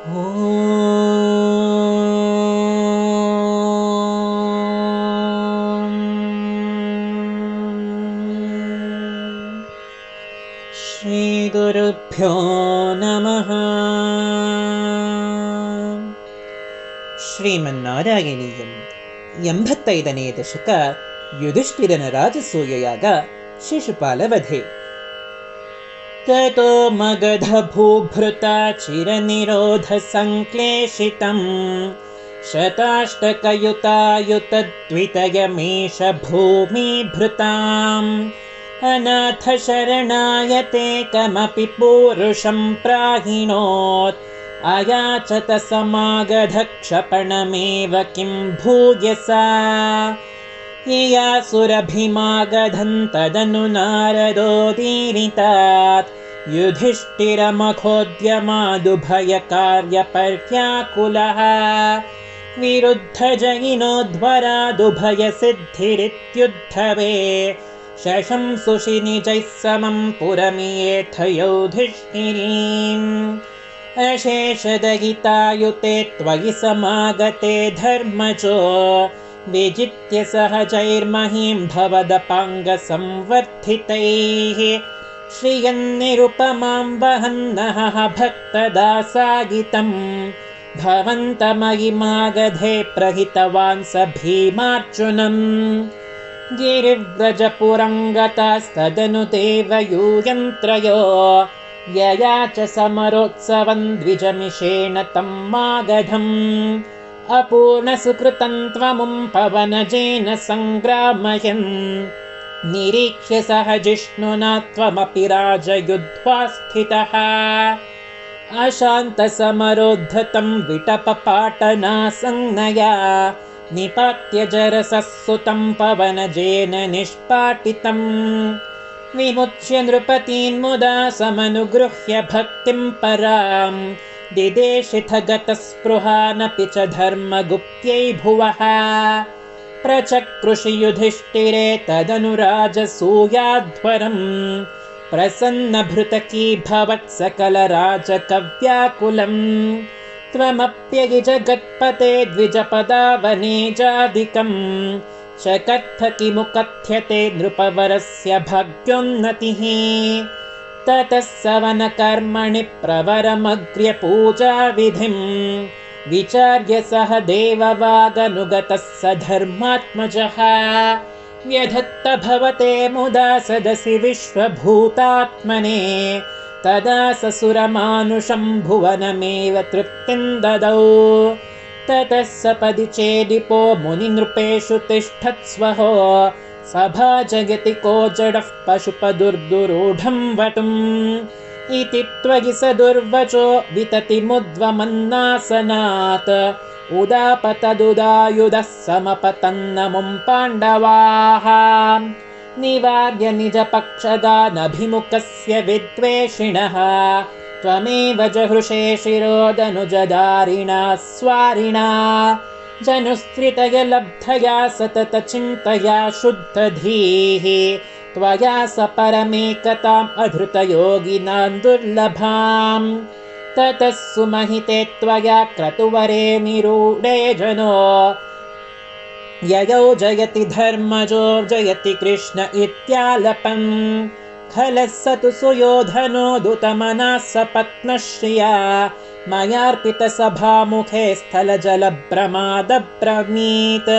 ಶ್ರೀಗುರುಭ್ಯೋ ನಮಃ. ಶ್ರೀಮನ್ನಾರಾಯಣೀಯಂ 85ನೇ ದಶಕ. ಯುಧಿಷ್ಠಿರನ ರಾಜಸೂಯಯಾಗ, ಶಿಶುಪಾಲವಧೆ. ತತೋ ಮಗಧ ಭೂಭೃತ ಚಿರನಿರೋಧ ಸಂಕ್ಲೇಶಿತಂ ಶತಾಷ್ಟಕಯುತಾಯುತದ್ವಿತಯಮೇಷ ಭೂಮಿಭೃತಾಂ ಅನಾಥ ಶರಣಾಯತೆ ಕಮಪಿ ಪೂರುಷಂ ಪ್ರಾಹಿಣೋತ್ ಅಯಾಚತ ಸಮಾಗಧ ಕ್ಷಪಣಮೇವ ಕಿಂ ಭೂಯಸಾ ಯಯಾಸುರಭಿಮಾಗಧಂ ತದನು ನಾರದೋದೀರಿತಾತ್ ಯುಧಿಷ್ಠಿರಮಖೋದ್ಯಮಾದುಭಯ ಕಾರ್ಯಪರ್ಯಾಕುಲಃ ವಿರುದ್ಧ ಜಯಿನೋದ್ವರಾದುಭಯ ಸಿದ್ಧಿರಿತ್ಯುದ್ಧವೇ ಶಶಂಸುಷಿ ನಿಜೈಃ ಸಮಂ ಪುರಮಿಯೇಥ ಯೌಧಿಷ್ಠಿರೀಂ ಅಶೇಷದಯಿತಾಯುತೆ ತ್ವಯಿ ಸಮಾಗತೆ ಧರ್ಮಜೋ ವಿಜಿತ್ಯ ಸಹಜೈರ್ಮಹೀಂ ಭವದಪಾಂಗ ಸಂವರ್ಧಿತೈಃ ಶ್ರಿಯನ್ನಿರುಪಮಾಂ ವಹನ್ನಃ ಭಕ್ತದಾಸಾಗಿತಂ ಭವಂತಮಯಿಮಾಗಧೆ ಪ್ರಹಿತವಾನ್ ಸ ಭೀಮಾರ್ಜುನಂ ಗಿರಿವ್ರಜಪುರಂಗತಸ್ತದನು ದೇವಯೂಯಂತ್ರಯೋ ಯಯಾಚ ಸಮರೋತ್ಸವಂ ದ್ವಿಜಮಿಷೇಣ ತಂ ಮಾಗಧಂ ಅಪೂರ್ಣಸುಕೃತಂ ತ್ವಮುಂ ಪವನಜೇನ ಸಂಗ್ರಾಮಯನ್ ನಿರೀಕ್ಷ್ಯ ಸಹ ಜಿಷ್ಣುನಾ ತ್ವಮಪಿ ರಾಜಯುಧ್ವಾ ಸ್ಥಿತಃ ಅಶಾಂತಸಮರೋದ್ಧತಂ ವಿಟಪಪಾಟನಾ ಸಂಜ್ಞಯಾ ನಿಪಾತ್ಯ ಜರಸಸ್ಸುತಂ ಪವನಜೇನ ನಿಷ್ಪಾಟಿತಂ ವಿಮುಚ್ಯ ನೃಪತೀನ್ ಮುದಾ ಸಮನುಗೃಹ್ಯ ಭಕ್ತಿಂ ಪರಾಂ ದಿದೇಶಿಥಗತಸ್ಪೃಹಾನಪಿ ಚ ಧರ್ಮಗುಪ್ತ್ಯೈ ಭುವಃ ಪ್ರಚಕೃಷಿ ಯುಧಿಷ್ಠಿರೇ ತದನು ರಾಜಸೂಯಾಧ್ವರಂ ಪ್ರಸನ್ನಭೃತಕೀ ಭವತ್ ಸಕಲ ರಾಜಕವ್ಯಾಕುಲಂ ತ್ವಮಪ್ಯಗಿ ಜಗತ್ಪತೆ ದ್ವಿಜಪದಾವನೇಜಾಧಿಕಂ ಶಕತ್ಥ ಕಿಮು ಕಥ್ಯತೆ ನೃಪವರಸ್ಯ ಭಾಗ್ಯೋನ್ನತಿಃ ತತಃ ಸವನಕರ್ಮಣಿ ಪ್ರವರಮಗ್ರ್ಯ ಪೂಜಾವಿಧಿಂ ವಿಚಾರ್ಯ ಸಹ ದೇವವಾಗನುಗತಃ ಸ ಧರ್ಮಾತ್ಮಜಃ ವ್ಯಧತ್ತ ಭವತೆ ಮುದಾ ಸದಸಿ ವಿಶ್ವಭೂತಾತ್ಮನೇ ತದಾ ಸಸುರಮಾನುಷಂ ಭುವನಮೇವ ತೃಪ್ತಿಂ ದದೌ ತತಃ ಸಪದಿ ಚೇದಿಪೋ ಮುನಿನೃಪೇಷು ತಿಷ್ಠತ್ಸ್ವಹೋ ಸಭಾ ಜಗತಿ ಕೋ ಜಡಃ ಪಶುಪದುರ್ದುರೂಢಂ ವಟುಂ ಇತಿ ತ್ವಯಿ ಸ ದುರ್ವಚೋ ವಿತತಿಮುದ್ವಮನ್ನಾಸನಾತ್ ಉದಾಪತದುದಾಯುಧಃ ಸಮಪತನ್ನಮುಂ ಪಾಂಡವಾಃ ನಿವಾರ್ಯ ನಿಜ ಪಕ್ಷದಾನಭಿಮುಖಸ್ಯ ವಿದ್ವೇಷಿಣಃ ತ್ವಮೇವ ಜಹೃಷೇ ಶಿರೋದನುಜದಾರಿಣಾ ಸ್ವಾರಿಣಾ ಜನುಸ್ತ್ರಿತಯ ಲಬ್ಧಯಾ ಸತತ ಚಿಂತಯಾ ಶುದ್ಧಧೀಃ ತ್ವಯಾ ಸ ಪರಮೇಕತಾಂ ಅಧೃತಯೋಗಿನಾಂ ದುರ್ಲಭಾಂ ತತಃ ಸುಮಹಿತೆ ತ್ವಯಾ ಕ್ರತುವರೇ ನಿರೂಢೇ ಜನೋ ಯಯೌ ಜಯತಿ ಧರ್ಮಜೋ ಜಯತಿ ಕೃಷ್ಣ ಇತ್ಯಾಲಪನ್ ಖಲಃ ಸ ತು ಸುಯೋಧನೋ ದುತಮನಃ ಸಪತ್ನಶ್ರಿಯಾ ಮಯಾರ್ಪಿತ ಸಭಾಮುಖೇ ಸ್ಥಲಜಲಭ್ರಮಾದಬ್ರವೀತ್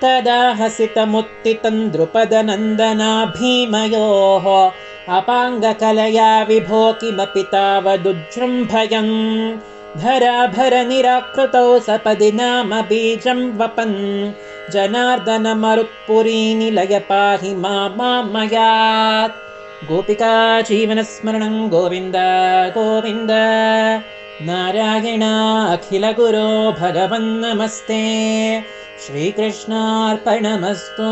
ತದಾ ಹಸಿತಮುತ್ತಿತಂ ದ್ರುಪದನಂದನಾ ಭೀಮಯೋಃ ಅಪಾಂಗಕಲಯಾ ವಿಭೋ ಕಿಮಪಿ ತಾವದುಜೃಂಭಯನ್ ಧರಾಭರ ನಿರಾಕೃತೌ ಸಪದಿ ನಾಮ ಬೀಜಂ ವಪನ್ ಜನಾರ್ದನ ಮರುತ್ಪುರೀ ನಿಲಯ ಪಾಹಿ ಮಾಮಯಾತ್. ಗೋಪಿಕಾ ಜೀವನ ಸ್ಮರಣಂ ಗೋವಿಂದ ಗೋವಿಂದ. ನಾರಾಯಣ ಅಖಿಲ ಗುರೋ ಭಗವನ್. ನಮಸ್ತೆ. ಶ್ರೀಕೃಷ್ಣಾರ್ಪಣಮಸ್ತು.